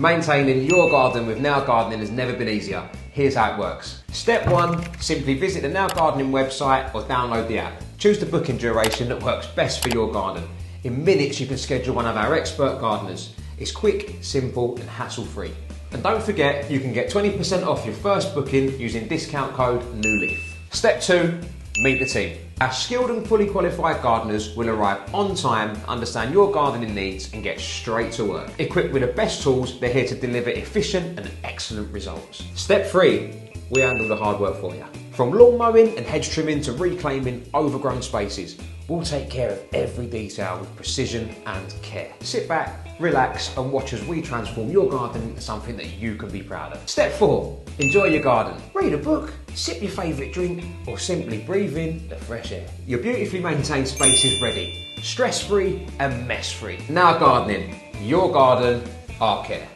Maintaining your garden with Now Gardening has never been easier. Here's how it works. Step 1, simply visit the Now Gardening website or download the app. Choose the booking duration that works best for your garden. In minutes you can schedule one of our expert gardeners. It's quick, simple and hassle-free. And don't forget, you can get 20% off your first booking using discount code NEWLEAF. Step 2, meet the team. Our skilled and fully qualified gardeners will arrive on time, understand your gardening needs and get straight to work. Equipped with the best tools, they're here to deliver efficient and excellent results. Step 3, we handle the hard work for you. From lawn mowing and hedge trimming to reclaiming overgrown spaces, we'll take care of every detail with precision and care. Sit back, relax and watch as we transform your garden into something that you can be proud of. Step 4, enjoy your garden. Read a book, sip your favourite drink or simply breathe in the fresh air. Your beautifully maintained space is ready, stress-free and mess-free. Now Gardening, your garden, our care.